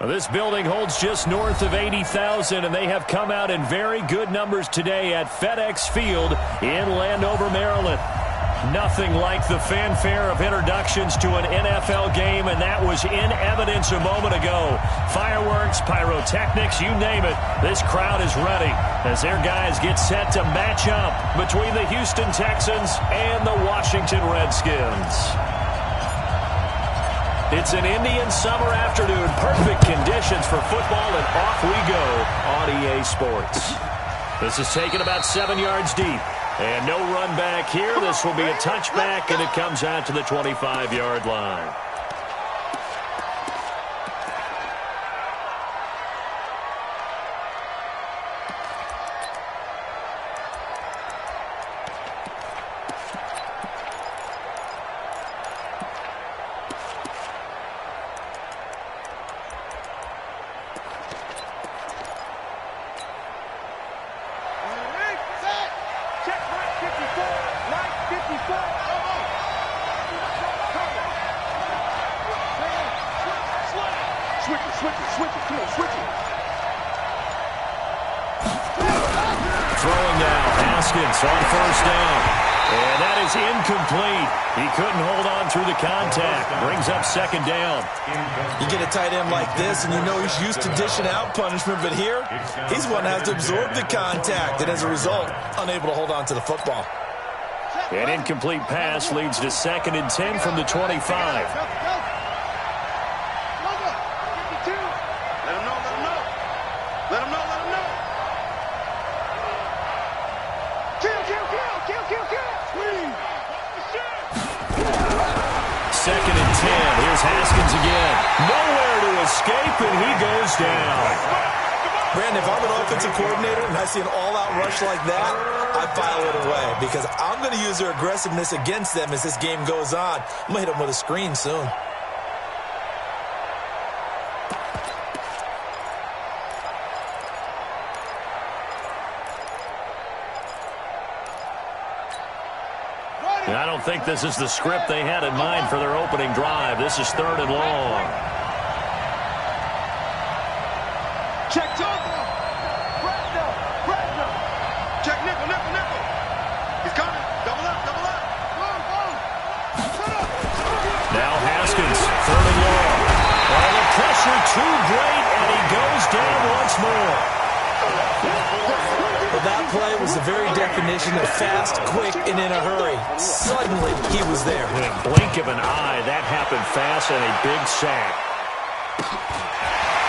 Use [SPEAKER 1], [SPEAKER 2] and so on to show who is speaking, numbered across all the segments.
[SPEAKER 1] This building holds just north of 80,000, and they have come out in very good numbers today at FedEx Field in Landover, Maryland. Nothing like the fanfare of introductions to an NFL game, and that was in evidence a moment ago. Fireworks, pyrotechnics, you name it. This crowd is ready as their guys get set to match up between the Houston Texans and the Washington Redskins. It's an Indian summer afternoon. Perfect conditions for football, and off we go on EA Sports. This is taken about 7 yards deep. And no run back here. This will be a touchback, and it comes out to the 25-yard line. Throwing now, Haskins on first down. And that is incomplete. He couldn't hold on through the contact. Brings up second down.
[SPEAKER 2] You get a tight end like this, and you know he's used to dishing out punishment, but here, he's one that has to absorb the contact, and as a result, unable to hold on to the football.
[SPEAKER 1] An incomplete pass leads to 2nd and 10 from the 25. Second and 10. Here's Haskins again. Nowhere to escape, and he goes down.
[SPEAKER 2] Brandon, if I'm an offensive coordinator and I see an all-out rush like that, I file it away because I'm going to use their aggressiveness against them as this game goes on. I'm going to hit them with a screen soon.
[SPEAKER 1] I don't think this is the script they had in mind for their opening drive. This is 3rd and long.
[SPEAKER 3] Check double. Check nickel. He's coming. Double up.
[SPEAKER 1] Now Haskins, 3rd and long. Oh, the pressure too great, and he goes down once more.
[SPEAKER 2] Well, that play was the very definition of fast, quick, and in a hurry. Suddenly, he was there.
[SPEAKER 1] In a blink of an eye, that happened fast, and a big sack.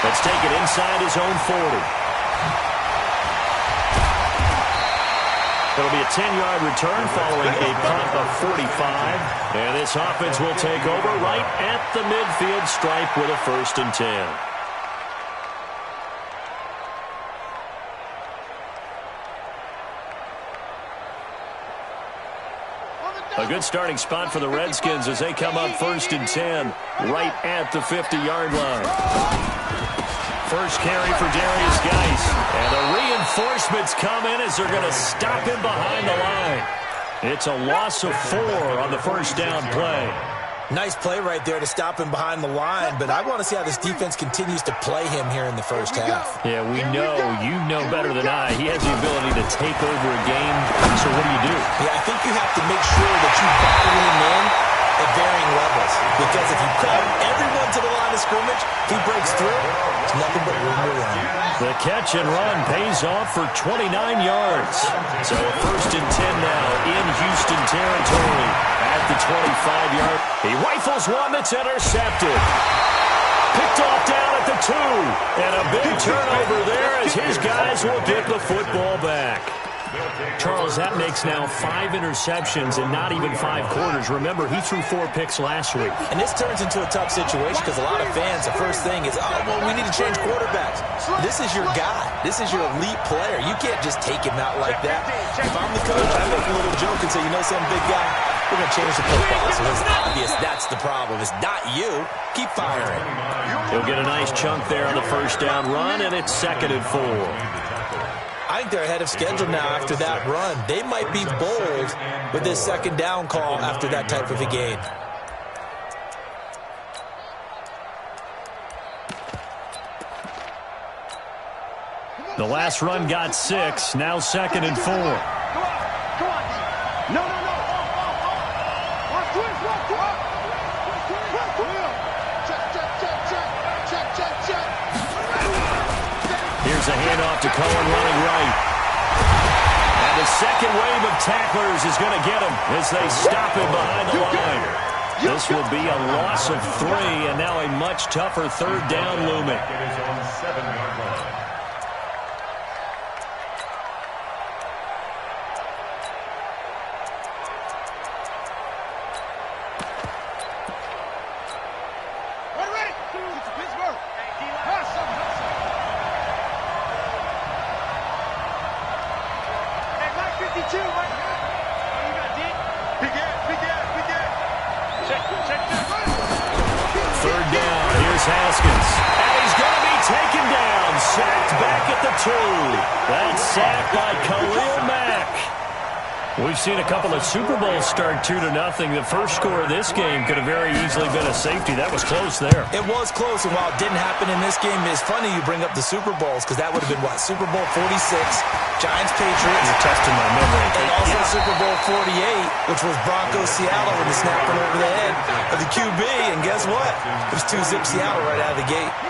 [SPEAKER 1] Let's take it inside his own 40. It'll be a 10-yard return following a punt of 45. And this offense will take over right at the midfield stripe with a 1st and 10. A good starting spot for the Redskins as they come up 1st and 10 right at the 50-yard line. First carry for Darius Geis. And the reinforcements come in as they're going to stop him behind the line. It's a loss of 4 on the first down play.
[SPEAKER 2] Nice play right there to stop him behind the line, but I want to see how this defense continues to play him here in the first half.
[SPEAKER 1] Yeah, we know, you know better than I, he has the ability to take over a game. So what do?
[SPEAKER 2] Yeah, I think you have to make sure that you bottle him in at varying levels, because if you crowd everyone to the line of scrimmage, if he breaks through, it's nothing but room to run.
[SPEAKER 1] The catch and run pays off for 29 yards. So a 1st and 10 now in Houston territory at the 25-yard. He rifles one that's intercepted. Picked off down at the 2. And a big turnover there as his guys will get the football back. Charles, that makes now 5 interceptions in not even 5 quarters. Remember, he threw 4 picks last week.
[SPEAKER 2] And this turns into a tough situation because a lot of fans, the first thing is, oh, well, we need to change quarterbacks. This is your guy. This is your elite player. You can't just take him out like that. If I'm the coach, I make a little joke and say, you know something, big guy? We're going to change the football. So it's obvious that's the problem. It's not you. Keep firing.
[SPEAKER 1] He'll get a nice chunk there on the first down run, and it's 2nd and 4.
[SPEAKER 2] I think they're ahead of schedule now after that run. They might be bold with this 2nd down call after that type of a gain.
[SPEAKER 1] The last run got 6. Now 2nd and 4.
[SPEAKER 3] Come on, no.
[SPEAKER 1] Here's a handoff to Cohen running right. And the second wave of tacklers is going to get him as they stop him behind the line. This will be a loss of 3, and now a much tougher 3rd down looming. We've seen a couple of Super Bowls start 2-0. The first score of this game could have very easily been a safety. That was close there.
[SPEAKER 2] It was close, and while it didn't happen in this game, it's funny you bring up the Super Bowls because that would have been, what, Super Bowl 46, Giants-Patriots.
[SPEAKER 1] You're testing my memory.
[SPEAKER 2] And also Super Bowl 48, which was Broncos-Seattle with the snapping over the head of the QB. And guess what? It was 2-zip Seattle right out of the gate.
[SPEAKER 3] Here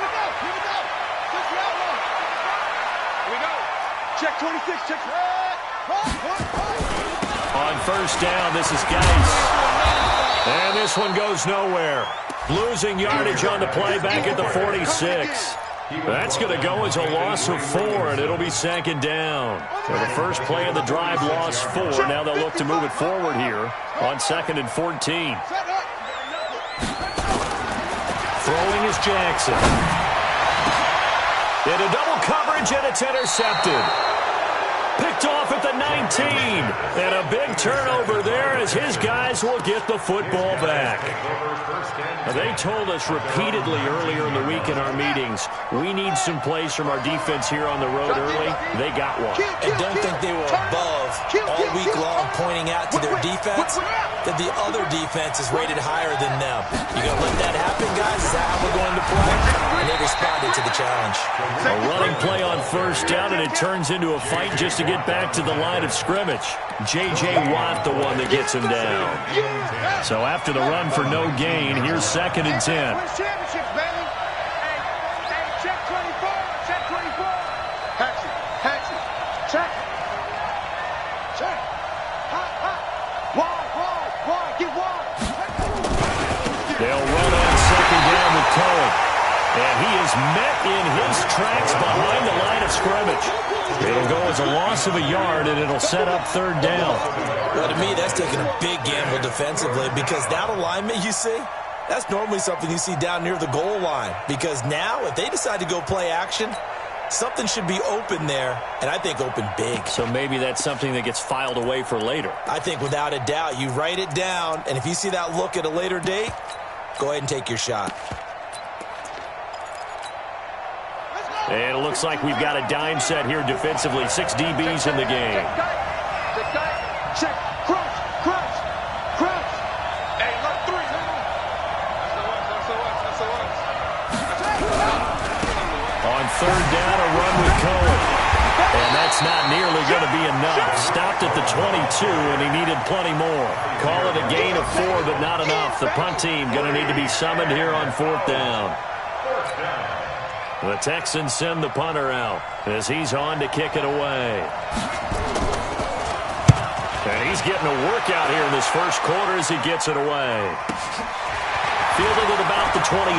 [SPEAKER 3] we go. Check 26, check.
[SPEAKER 1] On first down, this is Geis. And this one goes nowhere. Losing yardage on the play back at the 46. That's going to go as a loss of 4, and it'll be 2nd down. So the first play of the drive lost 4. Now they'll look to move it forward here on 2nd and 14. Throwing is Jackson. Into double coverage, and it's intercepted. Picked off at the 19. And a big turnover there as his guys will get the football back. They told us repeatedly earlier in the week in our meetings, we need some plays from our defense here on the road early. They got one.
[SPEAKER 2] And don't think they were above all week long pointing out to their defense that the other defense is rated higher than them. You going to let that happen, guys? Is that how we're going to play? And they responded to the challenge.
[SPEAKER 1] A running play on first down, and it turns into a fight just to get back to the line of scrimmage. J.J. Watt, the one that gets him down. So after the run for no gain, here's 2nd and 10. They'll run on 2nd down with Cohen. And he is met in his tracks behind the line of scrimmage. It'll go as a loss of a yard, and it'll set up 3rd down.
[SPEAKER 2] Well, to me, that's taking a big gamble defensively because that alignment you see, that's normally something you see down near the goal line. Because now, if they decide to go play action, something should be open there, and I think open big.
[SPEAKER 1] So maybe that's something that gets filed away for later.
[SPEAKER 2] I think without a doubt, you write it down, and if you see that look at a later date, go ahead and take your shot.
[SPEAKER 1] And it looks like we've got a dime set here defensively. 6 DBs in the game.
[SPEAKER 3] Check, crouch. Hey, look, 3.
[SPEAKER 1] On 3rd down, a run with Cohen. And that's not nearly going to be enough. Stopped at the 22, and he needed plenty more. Call it a gain of 4, but not enough. The punt team going to need to be summoned here on 4th down. The Texans send the punter out as he's on to kick it away. And he's getting a workout here in this first quarter as he gets it away. Fielding at about the 28.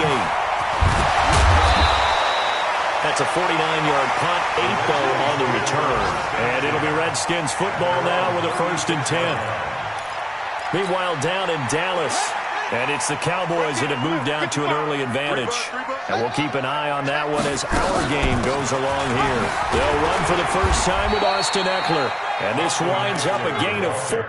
[SPEAKER 1] That's a 49-yard punt, 8 though on the return. And it'll be Redskins football now with a 1st and 10. Meanwhile, down in Dallas, and it's the Cowboys that have moved down to an early advantage. And we'll keep an eye on that one as our game goes along here. They'll run for the first time with Austin Eckler. And this winds up a gain of 4.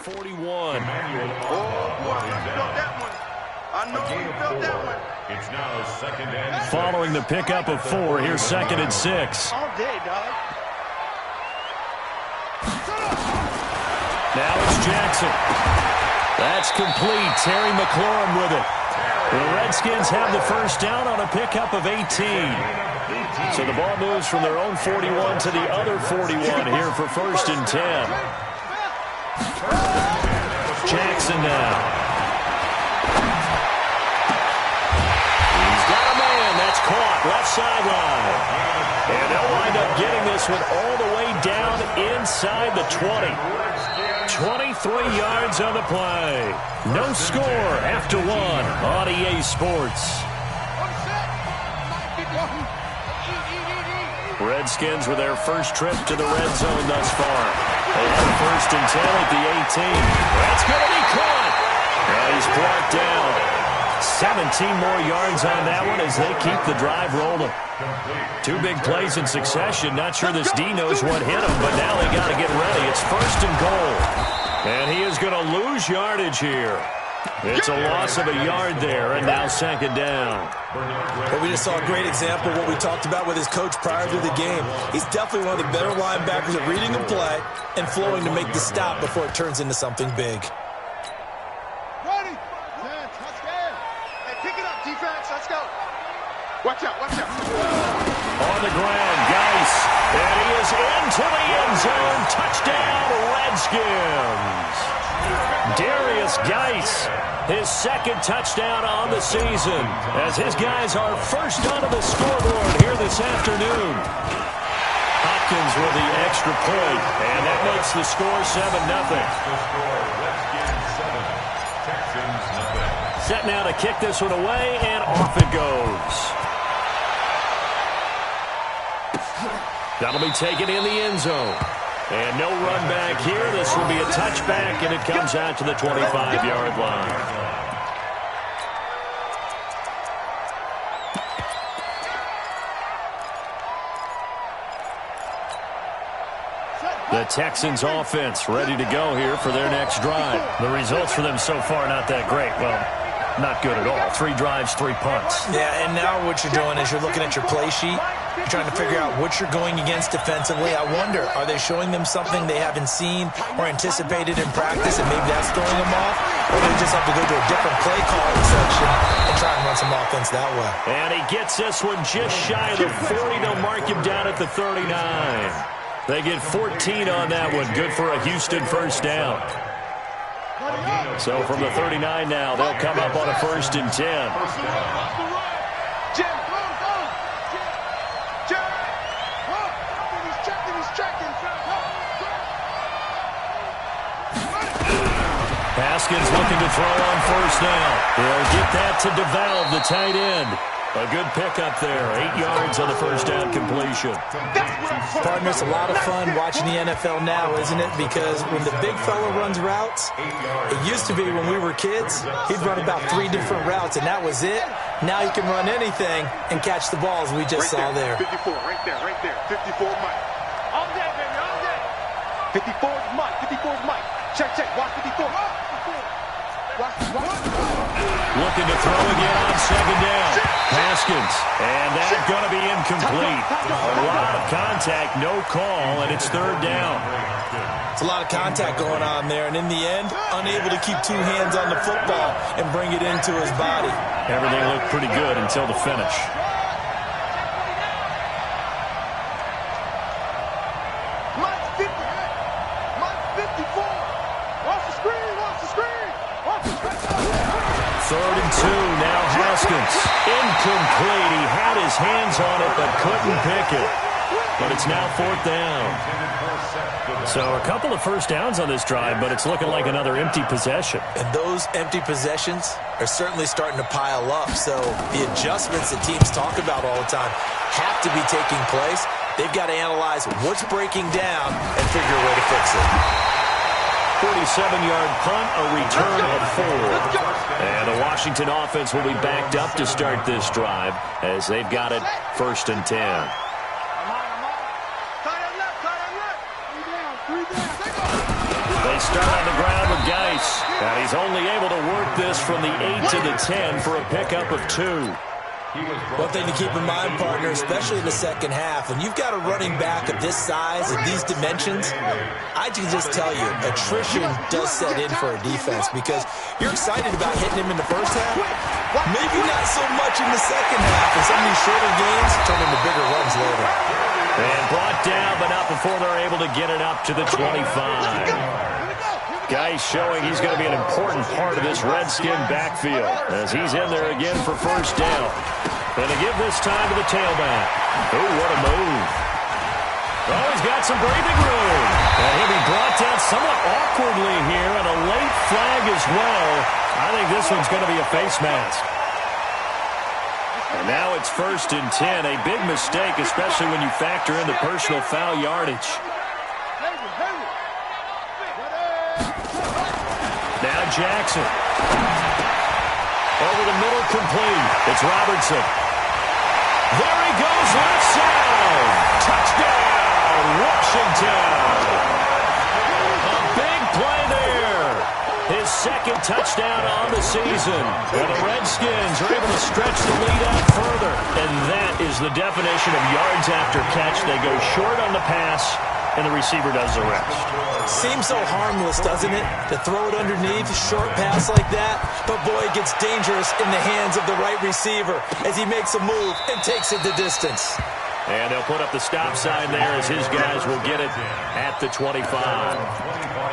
[SPEAKER 1] 41.
[SPEAKER 3] Oh, boy, I felt that one. I know you felt that one.
[SPEAKER 4] It's now second and
[SPEAKER 1] Following the pickup of 4, here's second and 6.
[SPEAKER 3] All day, dog.
[SPEAKER 1] Now it's Jackson. That's complete. Terry McLaurin with it. The Redskins have the first down on a pickup of 18. So the ball moves from their own 41 to the other 41 here for first and 10. Jackson now. He's got a man. That's caught. Left sideline. And they'll wind up getting this one all the way down inside the 20. 23 yards on the play. No score after 1 on EA Sports. Redskins with their first trip to the red zone thus far. They have first and 10 at the 18. That's going to be caught. He's brought down. 17 more yards on that one as they keep the drive rolling. 2 big plays in succession. Not sure this D knows what hit him, but now they got to get ready. It's first and goal. And he is going to lose yardage here. It's a loss of a yard there, and now second down.
[SPEAKER 2] Well, we just saw a great example of what we talked about with his coach prior to the game. He's definitely one of the better linebackers at reading a play and flowing to make the stop before it turns into something big.
[SPEAKER 3] Ready? Yeah, touchdown. Hey, pick it up, defense. Let's go. Watch out, watch out.
[SPEAKER 1] On the ground, Geis. And he is into the end zone. Touchdown, Redskins. Darius Geis, his second touchdown on the season, as his guys are first onto the scoreboard here this afternoon. Hopkins with the extra point, and that makes the score 7-0. Set now to kick this one away, and off it goes. That'll be taken in the end zone. And no run back here. This will be a touchback, and it comes out to the 25-yard line. The Texans offense ready to go here for their next drive. The results for them so far not that great. Well, not good at all. 3 drives, 3 punts.
[SPEAKER 2] Yeah, and now what you're doing is you're looking at your play sheet. You're trying to figure out what you're going against defensively. I wonder, are they showing them something they haven't seen or anticipated in practice, and maybe that's throwing them off? Or do they just have to go to a different play calling section and try and run some offense that way?
[SPEAKER 1] And he gets this one just shy of the 40. They'll mark him down at the 39. They get 14 on that one. Good for a Houston first down. So from the 39 now, they'll come up on a first and 10. Haskins looking to throw on first down. They'll get that to DeValve, the tight end. A good pickup there. 8 yards on the first down completion.
[SPEAKER 2] Partner, it's a lot of fun watching the NFL now, isn't it? Because when the big fella runs routes, it used to be when we were kids, he'd run about 3 different routes, and that was it. Now he can run anything and catch the balls we just saw there.
[SPEAKER 3] 54, right there, right there. 54 Mike. All day, baby, all day. 54 is Mike, 54 is Mike. Check, check, watch 54. Watch.
[SPEAKER 1] Looking to throw again on second down. Haskins, and that's going to be incomplete. A lot of contact, no call, and it's third down.
[SPEAKER 2] It's a lot of contact going on there, and in the end, unable to keep 2 hands on the football and bring it into his body.
[SPEAKER 1] Everything looked pretty good until the finish. Third and 2, now Haskins. Incomplete. He had his hands on it but couldn't pick it. But it's now 4th down. So a couple of first downs on this drive, but it's looking like another empty possession.
[SPEAKER 2] And those empty possessions are certainly starting to pile up. So the adjustments that teams talk about all the time have to be taking place. They've got to analyze what's breaking down and figure a way to fix it.
[SPEAKER 1] 47-yard punt, a return of 4. And the Washington offense will be backed up to start this drive as they've got it first and 10. They start on the ground with And he's only able to work this from the 8 to the 10 for a pickup of 2.
[SPEAKER 2] One thing to keep in mind, partner, especially in the second half, when you've got a running back of this size and these dimensions, I can just tell you, attrition does set in for a defense because you're excited about hitting him in the first half. Maybe not so much in the second half, and some of these shorter games turn into bigger runs later.
[SPEAKER 1] And brought down, but not before they're able to get it up to the 25. Guy showing he's going to be an important part of this Redskin backfield as he's in there again for first down. And to give this time to the tailback. Oh, what a move. Oh, he's got some breathing room. And he'll be brought down somewhat awkwardly here, and a late flag as well. I think this one's going to be a face mask. And now it's 1st and 10. A big mistake, especially when you factor in the personal foul yardage. Now Jackson. Over the middle, complete. It's Robertson. There he goes, left side. Touchdown, Washington. A big play there. His second touchdown on the season. And the Redskins are able to stretch the lead out further. And that is the definition of yards after catch. They go short on the pass, and the receiver does the rest.
[SPEAKER 2] Seems so harmless, doesn't it? To throw it underneath, a short pass like that. But, boy, it gets dangerous in the hands of the right receiver as he makes a move and takes it the distance.
[SPEAKER 1] And they'll put up the stop sign there as his guys will get it at the 25.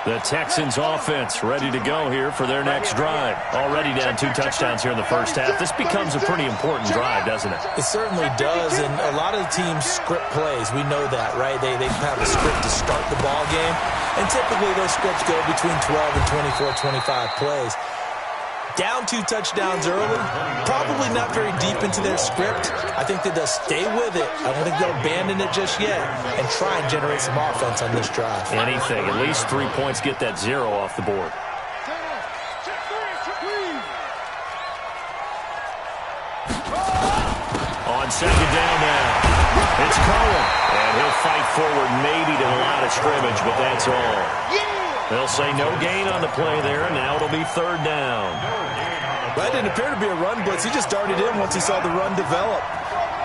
[SPEAKER 1] The Texans offense ready to go here for their next drive. Already down 2 touchdowns here in the first half. This becomes a pretty important drive, doesn't it?
[SPEAKER 2] It certainly does, and a lot of the teams script plays. We know that, right? They have a script to start the ball game, and typically those scripts go between 12 and 24, 25 plays. Down 2 touchdowns early, probably not very deep into their script. I think that they'll stay with it. I don't think they'll abandon it just yet and try and generate some offense on this drive.
[SPEAKER 1] Anything. At least 3 points, get that 0 off the board. On second down now, it's Cohen. And he'll fight forward maybe to the line of scrimmage, but that's all. They'll say no gain on the play there, and now it'll be 3rd down.
[SPEAKER 2] That didn't appear to be a run blitz. He just darted in once he saw the run develop.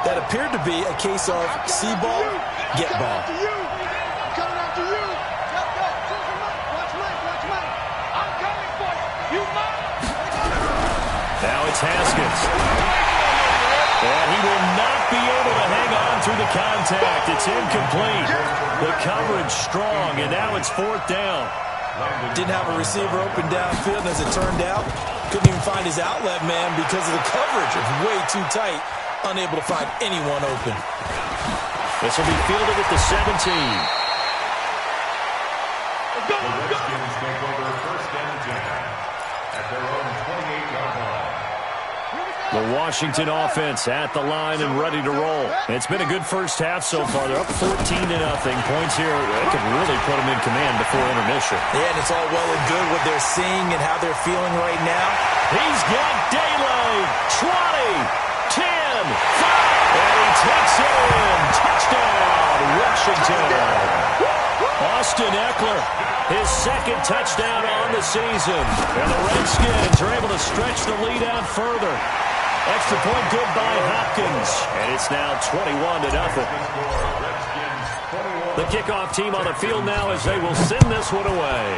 [SPEAKER 2] That appeared to be a case of see ball, get ball.
[SPEAKER 1] Now it's Haskins. And he will not be able to hang on through the contact. It's incomplete. The coverage strong, and now it's 4th down.
[SPEAKER 2] Didn't have a receiver open downfield, and as it turned out, couldn't even find his outlet man because of the coverage. It's way too tight, unable to find anyone open.
[SPEAKER 1] This will be fielded at the 17.
[SPEAKER 4] The Redskins take over 1st and 10 at their own 28-yard line.
[SPEAKER 1] The Washington offense at the line and ready to roll. It's been a good first half so far. They're up 14-0. Points here, they could really put them in command before intermission.
[SPEAKER 2] Yeah, and it's all well and good what they're seeing and how they're feeling right now.
[SPEAKER 1] He's got daylight. 20, 10, 5, and he takes it in. Touchdown, Washington. Austin Eckler, his 2nd touchdown on the season. And the Redskins are able to stretch the lead out further. Extra point good by Hopkins. And it's now 21-0. The kickoff team on the field now as they will send this one away.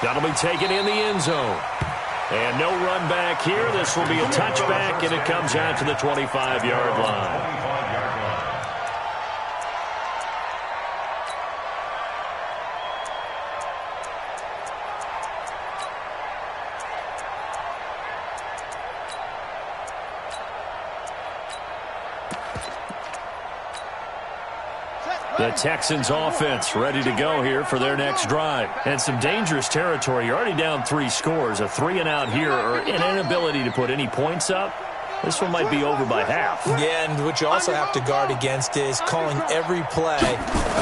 [SPEAKER 1] That'll be taken in the end zone. And no run back here. This will be a touchback, and it comes out to the 25-yard line. The Texans offense ready to go here for their next drive. And some dangerous territory. You're already down 3 scores. A 3-and-out here or an inability to put any points up. this one might be over by half.
[SPEAKER 2] Yeah, and what you also have to guard against is calling every play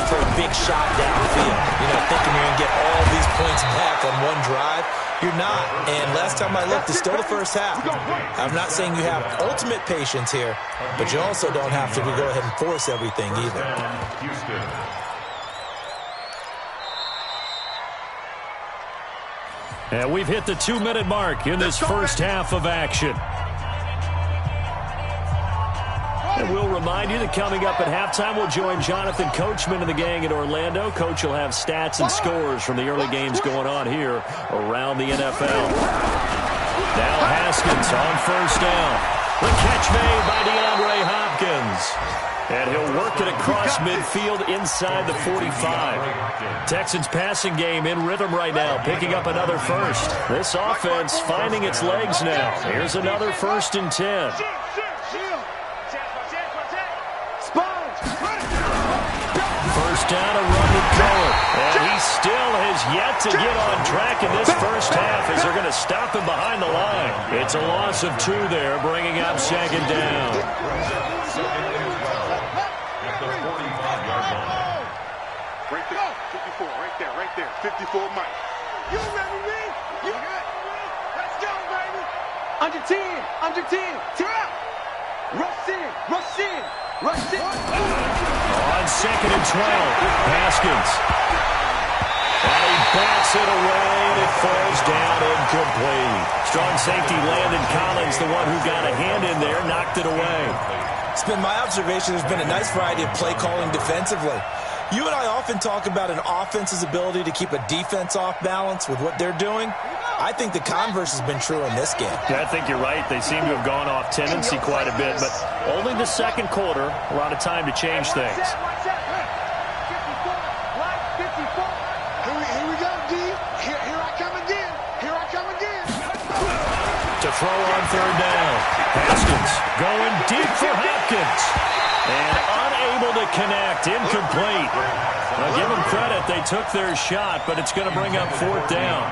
[SPEAKER 2] for a big shot downfield. You know, thinking you're going to get all these points back on one drive. You're not. And last time I looked, it's still the first half. I'm not saying you have ultimate patience here, but you also don't have to go ahead and force everything either.
[SPEAKER 1] And we've hit the 2-minute mark in this first half of action. And we'll remind you that coming up at halftime, we'll join Jonathan Coachman and the gang in Orlando. Coach will have stats and scores from the early games going on here around the NFL. Now Haskins on first down. The catch made by DeAndre Hopkins. And he'll work it across midfield inside the 45. Texans passing game in rhythm right now, picking up another first. This offense finding its legs now. Here's another 1st and 10. First down, a run with Cohen. And he still has yet to get on track in this first half as they're going to stop him behind the line. It's a loss of 2 there, bringing up 2nd down.
[SPEAKER 3] Right there, 54, right there, 54 Mike. You ready, man? You good? Let's go, baby. Under 10, under 10, tear up. Rush in, rush in, rush in.
[SPEAKER 1] On 2nd and 12, Haskins. And he bats it away, and it falls down incomplete. Strong safety Landon Collins, the one who got a hand in there, knocked it away.
[SPEAKER 2] It's been my observation there's been a nice variety of play calling defensively. You and I often talk about an offense's ability to keep a defense off balance with what they're doing. I think the converse has been true in this game.
[SPEAKER 1] Yeah, I think you're right. They seem to have gone off tendency quite a bit, but only the 2nd quarter, a lot of time to change things.
[SPEAKER 3] Here we go, D. Here I come again. Here I come again.
[SPEAKER 1] To throw on 3rd down. Haskins going deep for Hopkins. And unable to connect, incomplete. Now, give them credit, they took their shot, but it's going to bring up 4th down.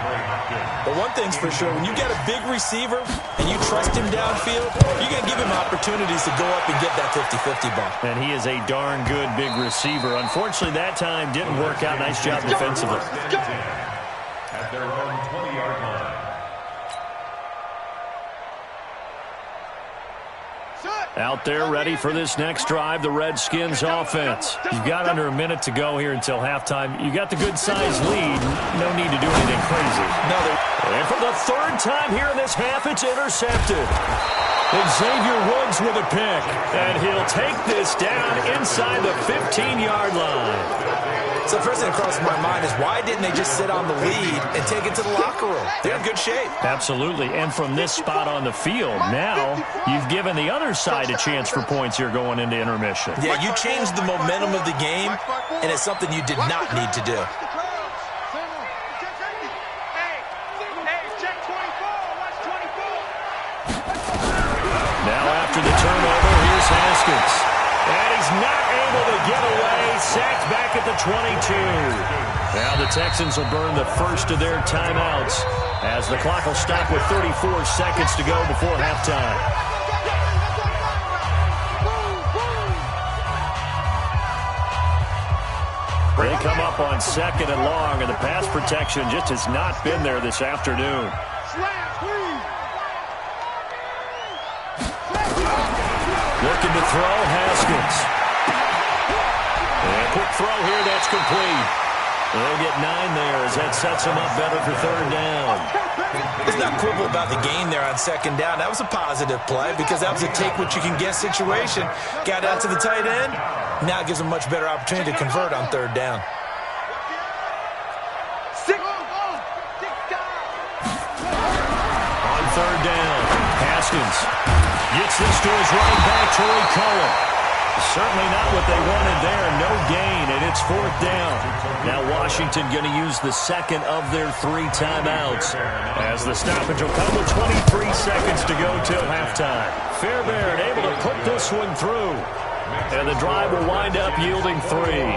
[SPEAKER 2] But one thing's for sure, when you get a big receiver and you trust him downfield, you're going to give him opportunities to go up and get that 50-50 ball.
[SPEAKER 1] And he is a darn good big receiver. Unfortunately, that time didn't work out. Nice job defensively.
[SPEAKER 4] At their own 20-yard line.
[SPEAKER 1] Out there ready for this next drive, the Redskins offense. You've got under a minute to go here until halftime. You got the good-sized lead. No need to do anything crazy. And for the 3rd time here in this half, it's intercepted. And Xavier Woods with a pick. And he'll take this down inside the 15-yard line.
[SPEAKER 2] So the first thing that crosses my mind is why didn't they just sit on the lead and take it to the locker room? They're in good shape.
[SPEAKER 1] Absolutely. And from this spot on the field, now you've given the other side a chance for points here going into intermission.
[SPEAKER 2] Yeah, you changed the momentum of the game, and it's something you did not need to do.
[SPEAKER 1] Now after the turnover, here's Haskins. And he's not able to get away. Sacked back at the 22. Now the Texans will burn the first of their timeouts as the clock will stop with 34 seconds to go before halftime. They come up on 2nd and long, and the pass protection just has not been there this afternoon. Looking to throw, Haskins. And a quick throw here, that's complete. They'll get 9 there as that sets them up better for 3rd down.
[SPEAKER 2] Let's not quibble about the gain there on 2nd down. That was a positive play because that was a take-what-you-can-get situation. Got out to the tight end. Now it gives them a much better opportunity to convert on 3rd down.
[SPEAKER 1] On 3rd down, Haskins gets this to his right back, Troy Cohen. Certainly not what they wanted there. No gain, and it's 4th down. Now Washington going to use the 2nd of their 3 timeouts as the stoppage will come with 23 seconds to go till halftime. Fairbairn able to put this one through, and the drive will wind up yielding 3.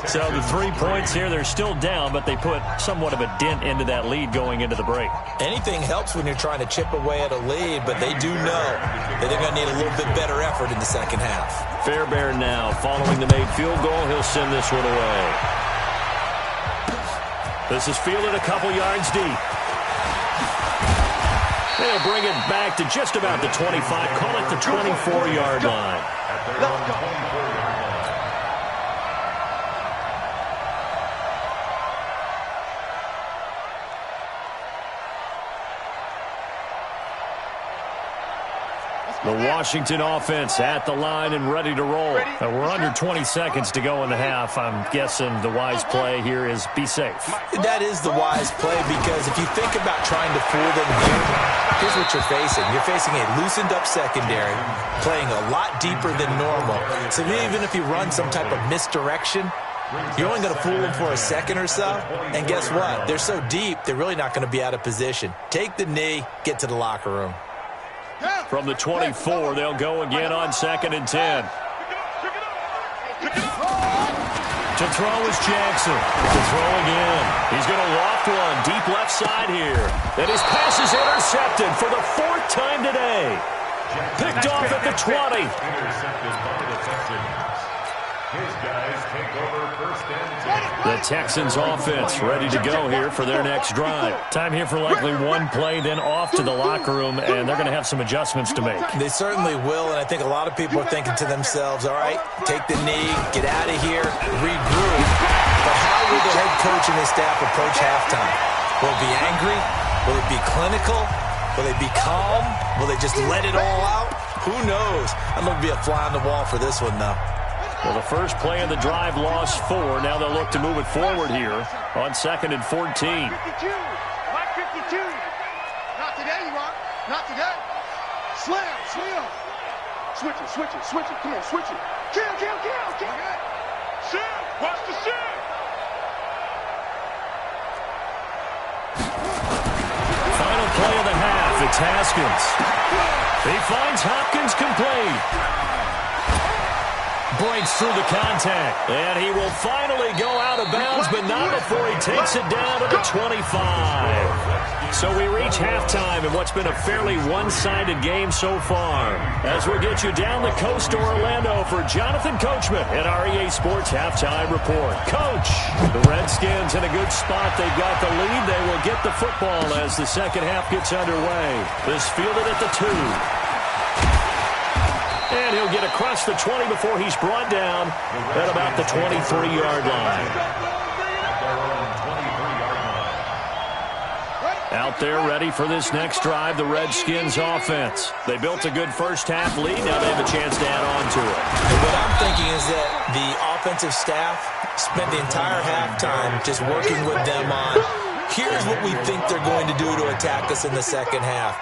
[SPEAKER 1] So the 3 points here, they're still down, but they put somewhat of a dent into that lead going into the break.
[SPEAKER 2] Anything helps when you're trying to chip away at a lead, but they do know that they're going to need a little bit better effort in the second half.
[SPEAKER 1] Fairbairn now, following the made field goal, he'll send this one away. This is fielded a couple yards deep. They'll bring it back to just about the 25, call it the 24-yard line.
[SPEAKER 3] Let's go.
[SPEAKER 1] The Washington offense at the line and ready to roll. We're under 20 seconds to go in the half. I'm guessing the wise play here is be safe.
[SPEAKER 2] That is the wise play, because if you think about trying to fool them here, here's what you're facing. You're facing a loosened-up secondary, playing a lot deeper than normal. So even if you run some type of misdirection, you're only going to fool them for a second or so. And guess what? They're so deep, they're really not going to be out of position. Take the knee, get to the locker room.
[SPEAKER 1] From the 24, they'll go again on 2nd and 10. To throw is Jackson. To throw again. He's going to loft one deep left side here. And his pass is intercepted for the 4th time today. Picked off at the 20.
[SPEAKER 4] Intercepted by the Texans. His guys take over 1st and 10.
[SPEAKER 1] The Texans offense ready to go here for their next drive. Time here for likely one play, then off to the locker room, and they're going to have some adjustments to make.
[SPEAKER 2] They certainly will, and I think a lot of people are thinking to themselves, all right, take the knee, get out of here, regroup. But how will the head coach and his staff approach halftime? Will it be angry? Will it be clinical? Will they be calm? Will they just let it all out? Who knows? I'm going to be a fly on the wall for this one, though.
[SPEAKER 1] Well, the first play of the drive lost 4. Now they'll look to move it forward here on 2nd and 14.
[SPEAKER 3] 52. Mike 52. Not today, you are. Not today. Slam. Switch it. Come on, switch it. Kill. Shit. Watch the shit.
[SPEAKER 1] Final play of the half. It's Haskins. He finds Hopkins complete. Breaks through the contact, and he will finally go out of bounds, but not before he takes it down to the 25. So we reach halftime in what's been a fairly one-sided game so far. As we get you down the coast to Orlando for Jonathan Coachman at our EA Sports Halftime Report. Coach, the Redskins in a good spot. They've got the lead. They will get the football as the second half gets underway. This fielded at the 2. And he'll get across the 20 before he's brought down at about the 23-yard line. Out there ready for this next drive, the Redskins offense. They built a good first-half lead. Now they have a chance to add on to it.
[SPEAKER 2] And what I'm thinking is that the offensive staff spent the entire halftime just working with them on, here's what we think they're going to do to attack us in the second half.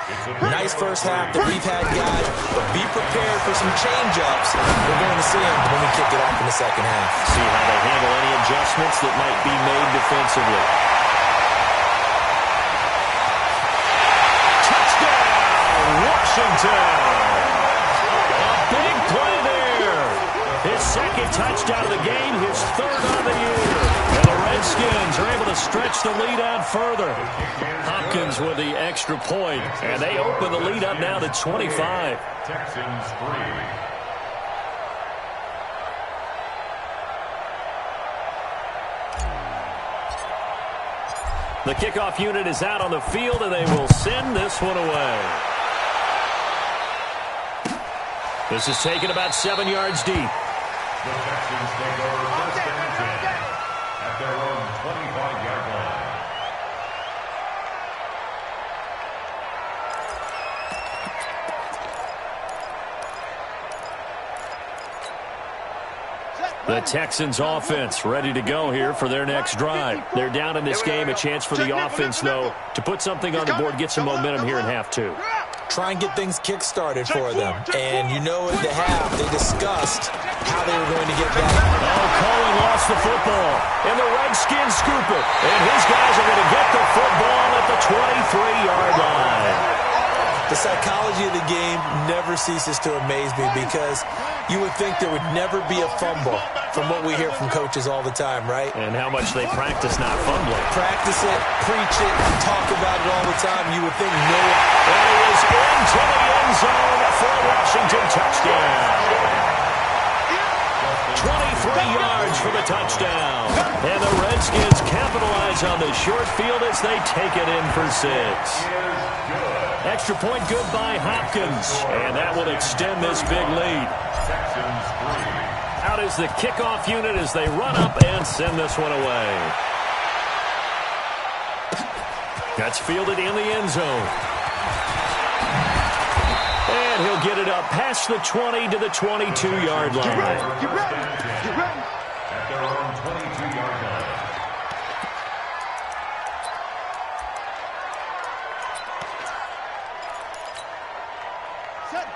[SPEAKER 2] Nice first half that we've had, guys, but be prepared for some change-ups. We're going to see them when we kick it off in the second half.
[SPEAKER 1] See how they handle any adjustments that might be made defensively. Touchdown, Washington! A big play there. His second touchdown of the game, his 3rd of the year. And the Redskins are able to stretch the lead out further. Hopkins with the extra point, and they open the lead up now to 25.
[SPEAKER 4] Texans 3.
[SPEAKER 1] The kickoff unit is out on the field, and they will send this one away. This is taken about 7 yards deep.
[SPEAKER 4] The Texans take over 1st and 10 at their own 25-yard line.
[SPEAKER 1] The Texans offense ready to go here for their next drive. They're down in this game. A chance for the offense, though, to put something on the board, get some momentum here in half 2.
[SPEAKER 2] Try and get things kick-started for them. And you know at the half, they discussed how they were going to get back.
[SPEAKER 1] Oh, Cohen lost the football. And the Redskins scoop it. And his guys are going to get the football at the 23-yard line.
[SPEAKER 2] The psychology of the game never ceases to amaze me because you would think there would never be a fumble from what we hear from coaches all the time, right?
[SPEAKER 1] And how much they practice not fumbling.
[SPEAKER 2] Practice it, preach it, talk about it all the time. You would think no one.
[SPEAKER 1] And it is into the end zone for a Washington touchdown. 23 yards for the touchdown. And the Redskins capitalize on the short field as they take it in for 6. Extra point good by Hopkins. And that will extend this big lead. Out is the kickoff unit as they run up and send this one away. That's fielded in the end zone. And he'll get it up past the 20 to the 22-yard line.
[SPEAKER 3] Get ready. Get ready. Get ready.
[SPEAKER 4] At their own 22-yard line.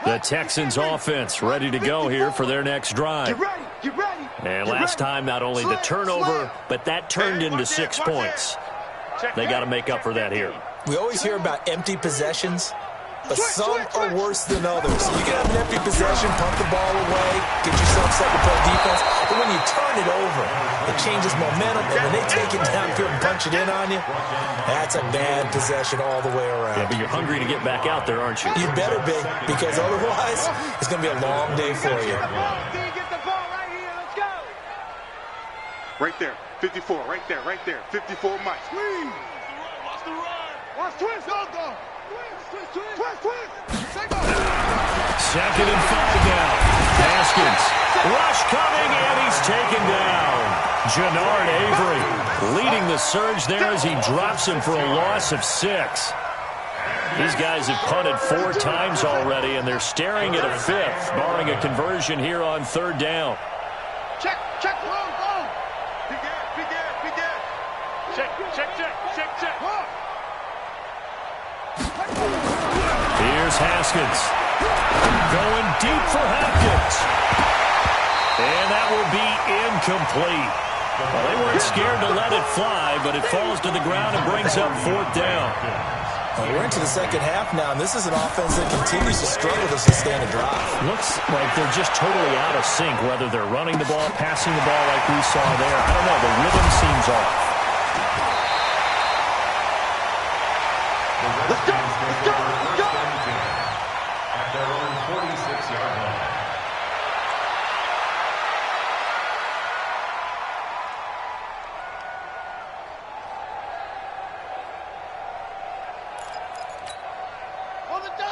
[SPEAKER 1] The Texans offense ready to go here for their next drive.
[SPEAKER 3] Get ready. Get ready.
[SPEAKER 1] And last time, not only the turnover, but that turned into 6 points. They got to make up for that here.
[SPEAKER 2] We always hear about empty possessions, but some are worse than others. You can have an empty possession, punt the ball away, get yourself set to play defense, but when you turn it over, it changes momentum, and when they take it downfield and punch it in on you, that's a bad possession all the way around.
[SPEAKER 1] Yeah, but you're hungry to get back out there, aren't you?
[SPEAKER 2] You better be, because otherwise, it's going to be a long day for you.
[SPEAKER 3] Get the ball right here. Let's go. Right there. 54. Right there. Right there. 54 Mike. Please. Watch the run. Watch twist. Go. Twist.
[SPEAKER 1] Second and 5 now. Haskins. Rush coming, and he's taken down. Jannard Avery leading the surge there as he drops him for a loss of 6. These guys have punted 4 times already, and they're staring at a 5th, barring a conversion here on 3rd down.
[SPEAKER 3] Check. Go. Be good. Check.
[SPEAKER 1] Here's Haskins. Going deep for Hopkins. And that will be incomplete. Well, they weren't scared to let it fly, but it falls to the ground and brings up 4th down.
[SPEAKER 2] Well, we're into the second half now, and this is an offense that continues to struggle to sustain a drive.
[SPEAKER 1] Looks like they're just totally out of sync, whether they're running the ball, passing the ball like we saw there. I don't know. The rhythm seems off.
[SPEAKER 3] Let's go.
[SPEAKER 4] At their own 46-yard line.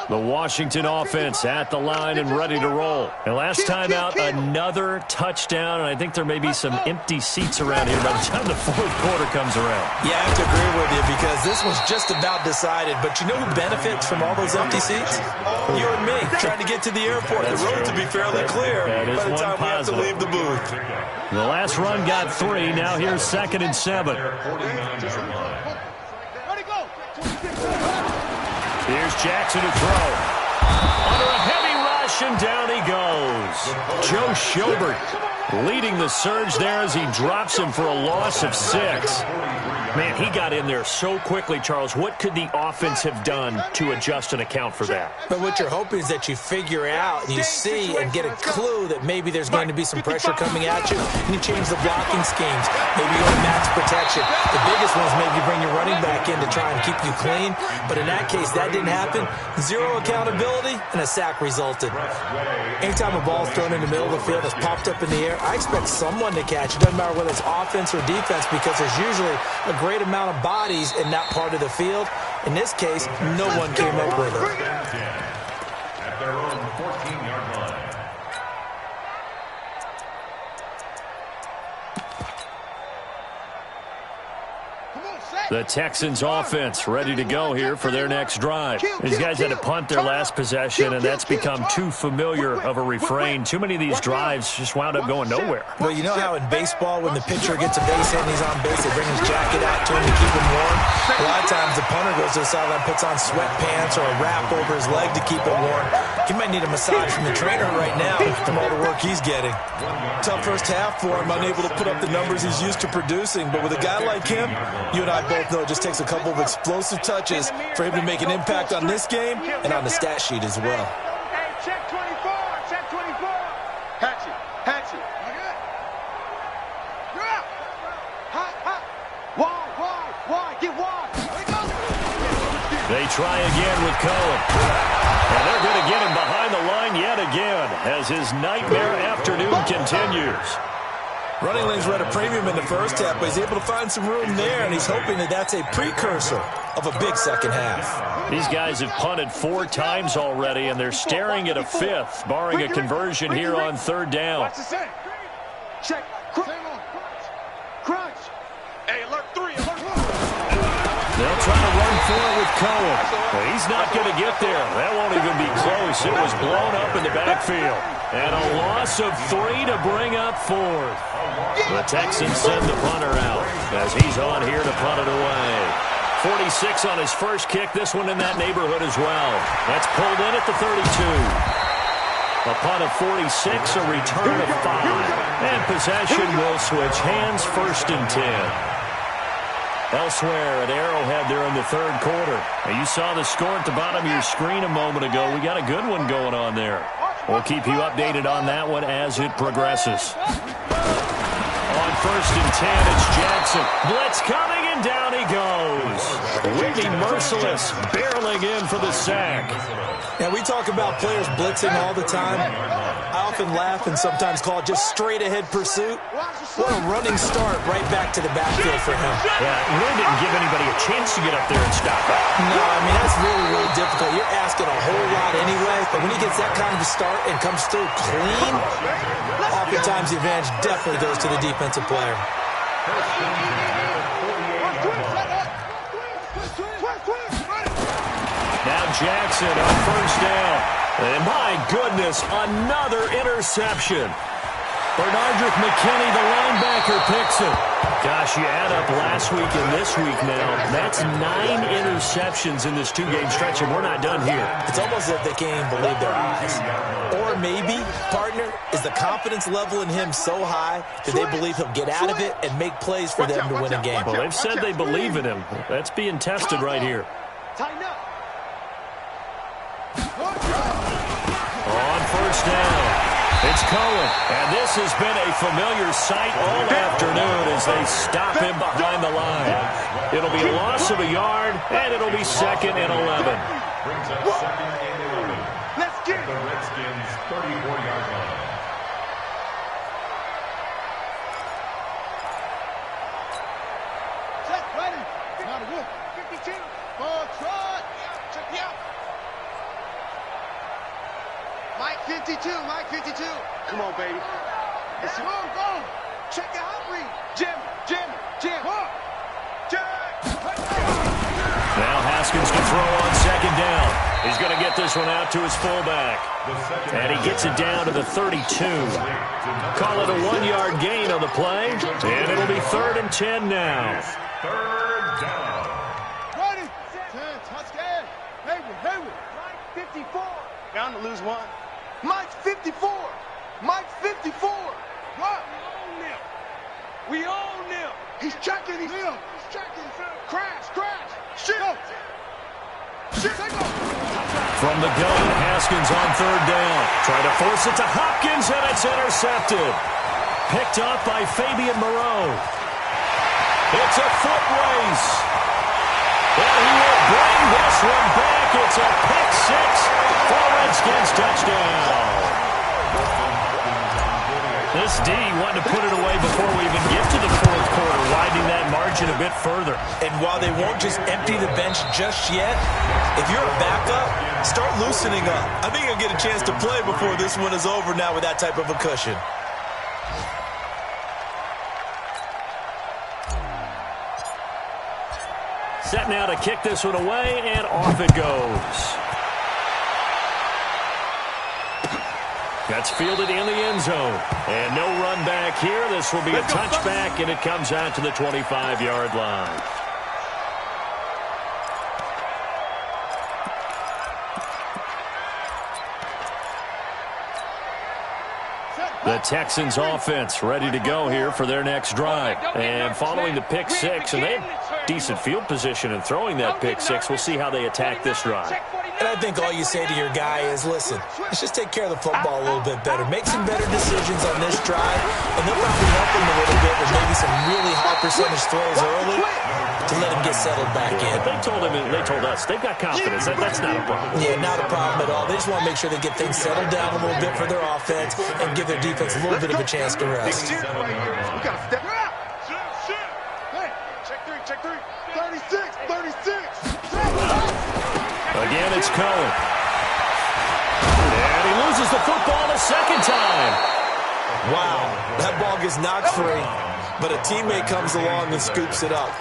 [SPEAKER 1] The Washington offense at the line and ready to roll. And last time out, another touchdown, and I think there may be some empty seats around here by the time the 4th quarter comes around.
[SPEAKER 2] Yeah, I have to agree with you because this one's just about decided. But you know who benefits from all those empty seats? You and me, trying to get to the airport. The road to be fairly clear by the time we have to leave the booth.
[SPEAKER 1] The last run got 3. Now here's 2nd and 7. Here's Jackson to throw. Under a heavy rush, and down he goes. Joe Schobert leading the surge there as he drops him for a loss of 6. Man, he got in there so quickly, Charles. What could the offense have done to adjust and account for that?
[SPEAKER 2] But what you're hoping is that you figure out and you see and get a clue that maybe there's going to be some pressure coming at you, and you change the blocking schemes. Maybe you go to max protection. The biggest one is maybe you bring your running back in to try and keep you clean. But in that case, that didn't happen. 0 accountability, and a sack resulted. Anytime a ball's thrown in the middle of the field that's popped up in the air, I expect someone to catch. It doesn't matter whether it's offense or defense because there's usually a great amount of bodies in that part of the field. In this case, no one came up with it.
[SPEAKER 4] At their own 14-yard line.
[SPEAKER 1] The Texans offense ready to go here for their next drive. These guys had to punt their last possession, and that's become too familiar of a refrain. Too many of these drives just wound up going nowhere.
[SPEAKER 2] Well, you know how in baseball when the pitcher gets a base hit and he's on base, they bring his jacket out to him to keep him warm? A lot of times the punter goes to the sideline, puts on sweatpants or a wrap over his leg to keep him warm. He might need a massage from the trainer right now from all the work he's getting. Tough first half for him, unable to put up the numbers he's used to producing. But with a guy like him, you and I both both know it just takes a couple of explosive touches for him to make an impact on this game and on the stat sheet as well.
[SPEAKER 3] Hey, check 24, check 24. Hatchet, hatchet. You're out. Hot, hot. Wide, get wide.
[SPEAKER 1] They try again with Cohen. And they're going to get him behind the line yet again as his nightmare afternoon continues.
[SPEAKER 2] Running lanes were at a premium in the first half, but he's able to find some room there, and he's hoping that that's a precursor of a big second half.
[SPEAKER 1] These guys have punted 4 times already, and they're staring at a 5th, barring a conversion here on 3rd down.
[SPEAKER 3] Watch the same. Check. Crunch. Hey, alert 3, alert 1.
[SPEAKER 1] They'll try to run for it with Cohen. But he's not going to get there. That won't even be close. It was blown up in the backfield. And a loss of 3 to bring up 4th. The Texans send the punter out as he's on here to punt it away. 46 on his first kick. This one in that neighborhood as well. That's pulled in at the 32. A punt of 46, a return of 5. And possession will switch hands, 1st and 10. Elsewhere at Arrowhead there in the 3rd quarter. Now you saw the score at the bottom of your screen a moment ago. We got a good one going on there. We'll keep you updated on that one as it progresses. On 1st and 10, it's Jackson. Blitz coming, and down he goes. Whitney Merciless barreling in for the sack.
[SPEAKER 2] Now, we talk about players blitzing all the time. I often laugh and sometimes call it just straight-ahead pursuit. What a running start right back to the backfield for him.
[SPEAKER 1] Yeah, it really didn't give anybody a chance to get up there and stop it.
[SPEAKER 2] No, I mean, that's really, really difficult. You're asking a whole lot anyway, but when he gets that kind of a start and comes through clean, oftentimes the advantage definitely goes to the defensive player.
[SPEAKER 1] Now Jackson on 1st down. And my goodness, another interception. Bernardrick McKinney, the linebacker, picks it. Gosh, you add up last week and this week now. That's 9 interceptions in this 2-game stretch, and we're not done here.
[SPEAKER 2] It's almost as if they can't even believe their eyes. Or maybe, partner, is the confidence level in him so high that they believe he'll get out of it and make plays for them to win a game.
[SPEAKER 1] Well, they've said they believe in him. That's being tested right here.
[SPEAKER 3] Tighten up.
[SPEAKER 1] On 1st down, it's Cohen. And this has been a familiar sight all afternoon as they stop him behind the line. It'll be a loss of a yard, and it'll be 2nd and 11.
[SPEAKER 4] Brings up 2nd and 11.
[SPEAKER 3] Let's get it.
[SPEAKER 4] The Redskins' 34-yard line.
[SPEAKER 3] Check, ready. Not a whoop. 52. Ball trot. Check me out. Mike 52, Mike 52. Come on, baby. Let's go. Check your hot read. Jim.
[SPEAKER 1] Now Haskins can throw on 2nd down. He's going to get this one out to his fullback. And he gets it down to the 32. Call it a 1-yard gain on the play. And it'll be 3rd and 10 now.
[SPEAKER 4] 3rd down.
[SPEAKER 3] Ready. 10, touchdown. Hayward. Mike 54. Bound to lose 1. Mike 54. What? We own them. He's checking. He's checking. Crash. Shit.
[SPEAKER 1] From the gun, Haskins on 3rd down. Trying to force it to Hopkins, and it's intercepted. Picked up by Fabian Moreau. It's a foot race. And he will bring this one back. It's a pick 6 for Redskins touchdown. This D wanted to put it away before we even get to the 4th quarter, widening that margin a bit further.
[SPEAKER 2] And while they won't just empty the bench just yet, if you're a backup, start loosening up. I think you'll get a chance to play before this one is over now with that type of a cushion.
[SPEAKER 1] Set now to kick this one away, and off it goes. That's fielded in the end zone. And no run back here. This will be a touchback, and it comes out to the 25-yard line. The Texans offense ready to go here for their next drive. And following the pick 6, and decent field position and throwing that pick six. We'll see how they attack this drive.
[SPEAKER 2] And I think all you say to your guy is, listen, let's just take care of the football a little bit better. Make some better decisions on this drive, and they'll probably help him a little bit with maybe some really high percentage throws early to let him get settled back in.
[SPEAKER 1] They told us, they've got confidence. That's not a problem.
[SPEAKER 2] Yeah, not a problem at all. They just want to make sure they get things settled down a little bit for their offense and give their defense a little bit of a chance to rest.
[SPEAKER 3] We got to step up. Hey, check three. 36.
[SPEAKER 1] Again, it's Cohen. And he loses the football a second time.
[SPEAKER 2] Wow, that ball gets knocked free, but a teammate comes along and scoops it up.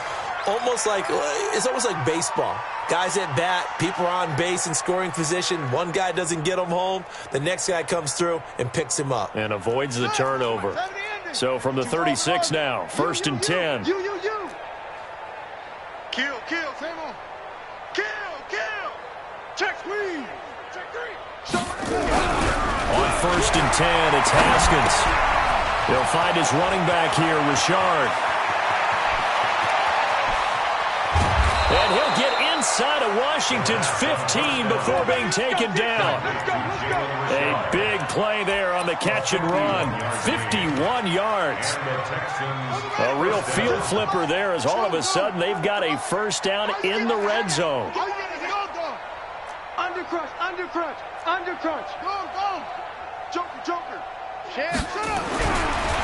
[SPEAKER 2] It's almost like baseball. Guys at bat, people are on base in scoring position. One guy doesn't get him home. The next guy comes through and picks him up.
[SPEAKER 1] And avoids the turnover. So from the 36 now, 1st and 10.
[SPEAKER 3] Kill, Samuel. Kill. Check three.
[SPEAKER 1] On 1st and 10, it's Haskins. He'll find his running back here, Richard. And he'll get inside of Washington's 15 before being taken down. A big play there on the catch and run. 51 yards. A real field flipper there as all of a sudden they've got a first down in the red zone.
[SPEAKER 3] Undercrunch. Go. Joker. Shut up.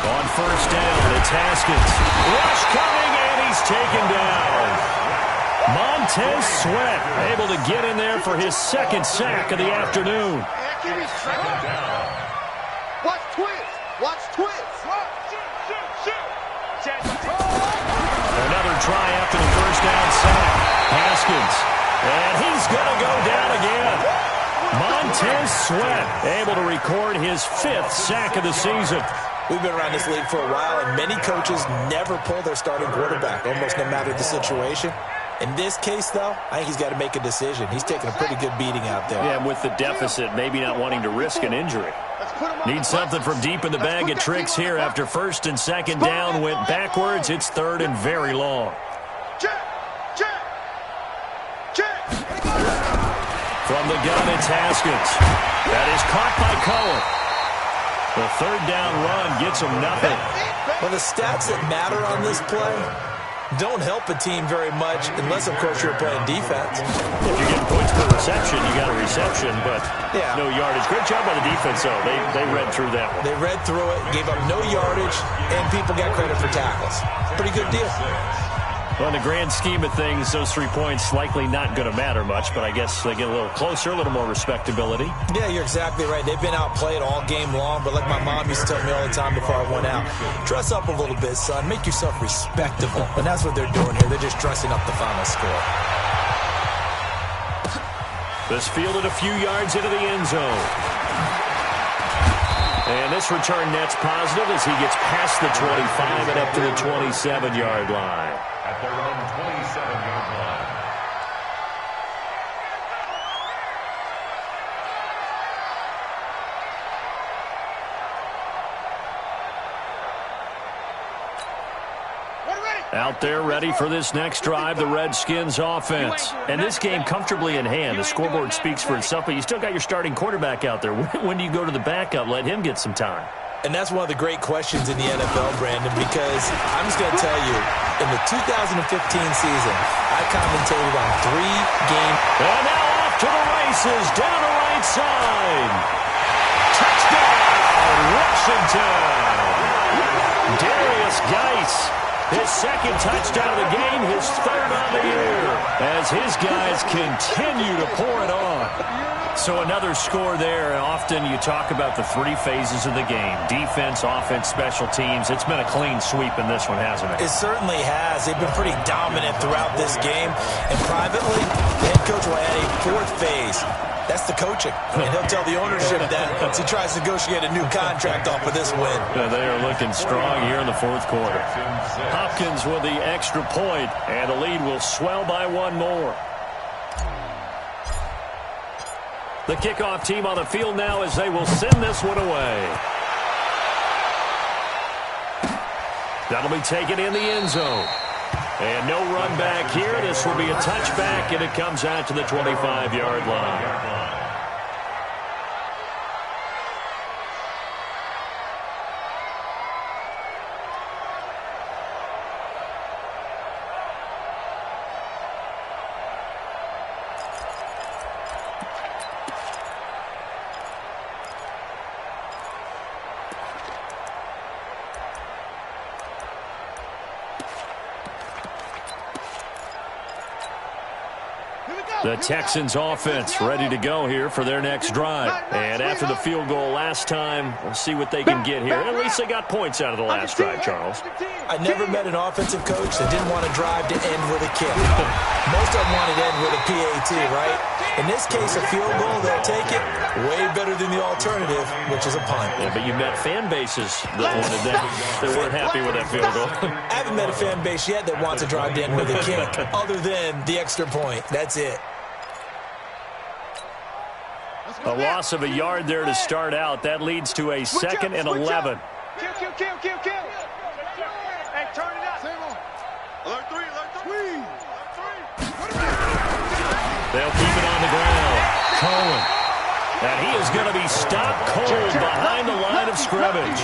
[SPEAKER 1] On 1st down, it's Haskins. Rush coming, and he's taken down. Montez Sweat able to get in there for his 2nd sack of the afternoon.
[SPEAKER 3] Watch twist.
[SPEAKER 1] Another try after the 1st down sack. Haskins. And he's going to go down again. Montez Sweat able to record his 5th sack of the season.
[SPEAKER 2] We've been around this league for a while, and many coaches never pull their starting quarterback, almost no matter the situation. In this case, though, I think he's got to make a decision. He's taking a pretty good beating out there.
[SPEAKER 1] Yeah, and with the deficit, maybe not wanting to risk an injury. Needs something from deep in the bag of tricks here after 1st and 2nd down went backwards. It's 3rd and very long. From the gun, it's Haskins. That is caught by Cohen. The 3rd down run gets him nothing.
[SPEAKER 2] Well, the stats that matter on this play don't help a team very much unless, of course, you're playing defense.
[SPEAKER 1] If you're getting points per reception, you got a reception, but no yardage. Great job by the defense, though. They read through that one.
[SPEAKER 2] They read through it, gave up no yardage, and people got credit for tackles. Pretty good deal.
[SPEAKER 1] Well, in the grand scheme of things, those 3 points likely not going to matter much, but I guess they get a little closer, a little more respectability. Yeah,
[SPEAKER 2] you're exactly right. They've been outplayed all game long, but like my mom used to tell me all the time before I went out, dress up a little bit, son. Make yourself respectable. And that's what they're doing here. They're just dressing up the final score.
[SPEAKER 1] This fielded a few yards into the end zone. And this return net's positive as he gets past the 25 and up to the 27-yard line.
[SPEAKER 4] At their own 27-yard line.
[SPEAKER 1] Out there ready for this next drive, the Redskins offense. And this game comfortably in hand. The scoreboard speaks for itself, but you still got your starting quarterback out there. When do you go to the backup? Let him get some time.
[SPEAKER 2] And that's one of the great questions in the NFL, Brandon, because I'm just going to tell you, in the 2015 season, I commentated on 3 games.
[SPEAKER 1] And now off to the races, down the right side. Touchdown, Washington. Darius Geis, his 2nd touchdown of the game, his 3rd on the year, as his guys continue to pour it on. So another score there. Often you talk about the 3 phases of the game. Defense, offense, special teams. It's been a clean sweep in this one, hasn't it?
[SPEAKER 2] It certainly has. They've been pretty dominant throughout this game. And privately, the head coach will add a 4th phase. That's the coaching. And he'll tell the ownership that once he tries to negotiate a new contract off of this win.
[SPEAKER 1] Yeah, they are looking strong here in the 4th quarter. Hopkins with the extra point, and the lead will swell by 1 more. The kickoff team on the field now as they will send this one away. That'll be taken in the end zone. And no run back here. This will be a touchback, and it comes out to the 25-yard line. The Texans offense ready to go here for their next drive. And after the field goal last time, we'll see what they can get here. At least they got points out of the last drive, Charles.
[SPEAKER 2] I never met an offensive coach that didn't want to drive to end with a kick. Most of them wanted to end with a PAT, right? In this case, a field goal, they'll take it. Way better than the alternative, which is a punt.
[SPEAKER 1] Yeah, but you met fan bases that wanted that. They weren't happy with that field goal.
[SPEAKER 2] I haven't met a fan base yet that wants to drive to end with a kick, other than the extra point. That's it.
[SPEAKER 1] A loss of a yard there to start out. That leads to a 2nd and 11.
[SPEAKER 3] Kill. Hey, turn it up. Alert 3.
[SPEAKER 1] They'll keep it on the ground. Cohen. And he is going to be stopped cold behind the line of scrimmage.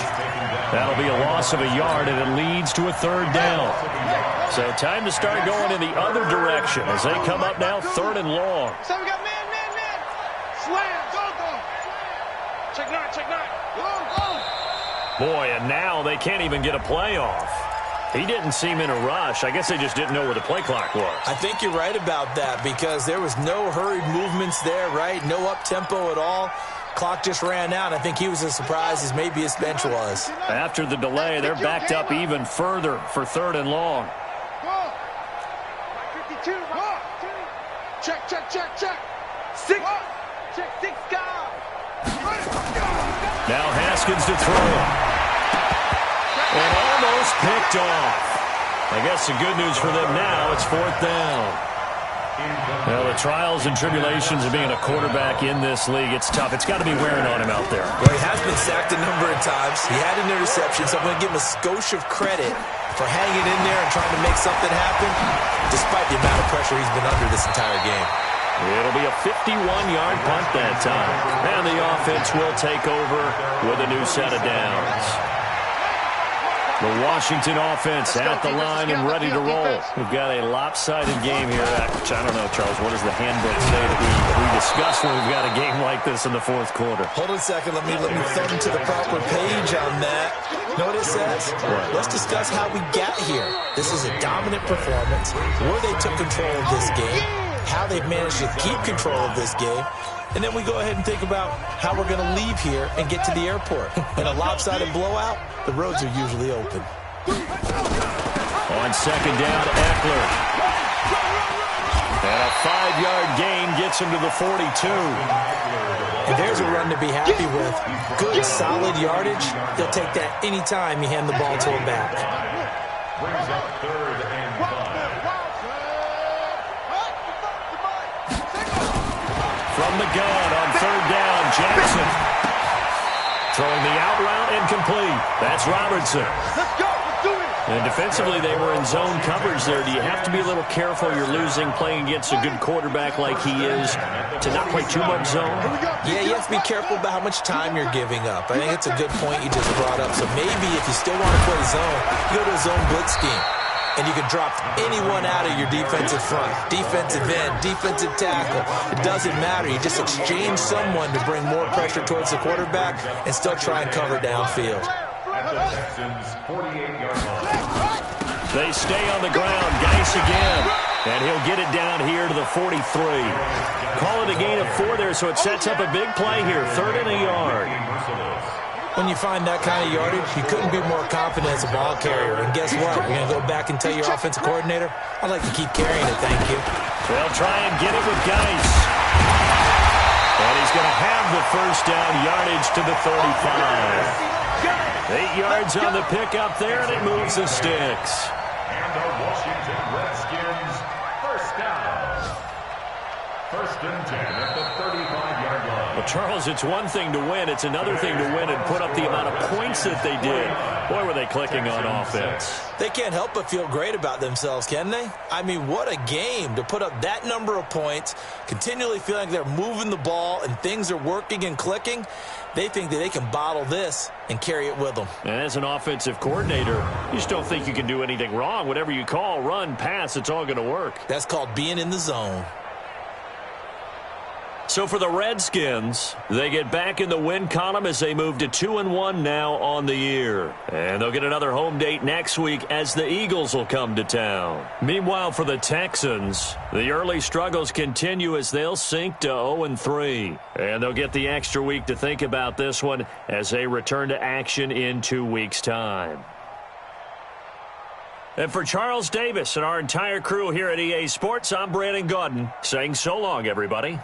[SPEAKER 1] That'll be a loss of a yard, and it leads to a 3rd down. So time to start going in the other direction as they come up now 3rd and long.
[SPEAKER 3] So we got man. Slam. Go. Check nine. Go.
[SPEAKER 1] Boy, and now they can't even get a play off. He didn't seem in a rush. I guess they just didn't know where the play clock was.
[SPEAKER 2] I think you're right about that because there was no hurried movements there, right? No up-tempo at all. Clock just ran out. I think he was as surprised as maybe his bench was.
[SPEAKER 1] After the delay, they're backed up even further for 3rd and long.
[SPEAKER 3] Go. 52. Go. Check. 6. Check 6 guys.
[SPEAKER 1] Now Haskins to throw. And almost picked off. I guess the good news for them now, it's 4th down. Well, the trials and tribulations of being a quarterback in this league, it's tough. It's got to be wearing on him out there.
[SPEAKER 2] Well, he has been sacked a number of times. He had an interception, so I'm going to give him a skosh of credit for hanging in there and trying to make something happen, despite the amount of pressure he's been under this entire game.
[SPEAKER 1] It'll be a 51-yard punt that time. And the offense will take over with a new set of downs. The Washington offense at the line and ready to roll. We've got a lopsided game here. Which I don't know, Charles, what does the handbook say that we discuss when we've got a game like this in the 4th quarter?
[SPEAKER 2] Hold on a second. Let me thumb to the proper page on that. Know what it says?
[SPEAKER 1] What?
[SPEAKER 2] Let's discuss how we got here. This is a dominant performance, where they took control of this game, how they've managed to keep control of this game, and then we go ahead and think about how we're going to leave here and get to the airport. In a lopsided blowout, the roads are usually open.
[SPEAKER 1] On 2nd down, Eckler. And a 5-yard gain gets him to the 42.
[SPEAKER 2] And there's a run to be happy with. Good, solid yardage. They'll take that anytime you hand the ball to him back.
[SPEAKER 4] Brings up 3rd and 5.
[SPEAKER 1] From the gun on 3rd down, Jackson. Throwing the out route incomplete. That's Robertson.
[SPEAKER 3] Let's go. Let's do it.
[SPEAKER 1] And defensively, they were in zone coverage there. Do you have to be a little careful? You're losing, playing against a good quarterback like he is, to not play too much zone?
[SPEAKER 2] Yeah, you have to be careful about how much time you're giving up. I think it's a good point you just brought up. So maybe if you still want to play zone, you go to a zone blitz scheme. And you can drop anyone out of your defensive front, defensive end, defensive tackle. It doesn't matter. You just exchange someone to bring more pressure towards the quarterback and still try and cover downfield.
[SPEAKER 4] At the Texans' 48-yard line.
[SPEAKER 1] They stay on the ground. Geis again. And he'll get it down here to the 43. Call it a gain of 4 there, so it sets up a big play here. 3rd and a yard.
[SPEAKER 2] When you find that kind of yardage, you couldn't be more confident as a ball carrier. And guess what? You're going to go back and tell your offensive coordinator, I'd like to keep carrying it, thank you.
[SPEAKER 1] They'll try and get it with Geis. And he's going to have the 1st down yardage to the 35. 8 yards on the pickup there, and it moves the sticks.
[SPEAKER 4] And the Washington Redskins, 1st down. 1st and 10 at the 35-yard line.
[SPEAKER 1] Well, Charles, it's one thing to win. It's another thing to win and put up the amount of points that they did. Boy, were they clicking on offense.
[SPEAKER 2] They can't help but feel great about themselves, can they? I mean, what a game to put up that number of points, continually feeling like they're moving the ball and things are working and clicking. They think that they can bottle this and carry it with them.
[SPEAKER 1] And as an offensive coordinator, you just don't think you can do anything wrong. Whatever you call, run, pass, it's all going to work.
[SPEAKER 2] That's called being in the zone.
[SPEAKER 1] So for the Redskins, they get back in the win column as they move to 2-1 now on the year. And they'll get another home date next week as the Eagles will come to town. Meanwhile, for the Texans, the early struggles continue as they'll sink to 0-3. And they'll get the extra week to think about this one as they return to action in 2 weeks' time. And for Charles Davis and our entire crew here at EA Sports, I'm Brandon Gaudin saying so long, everybody.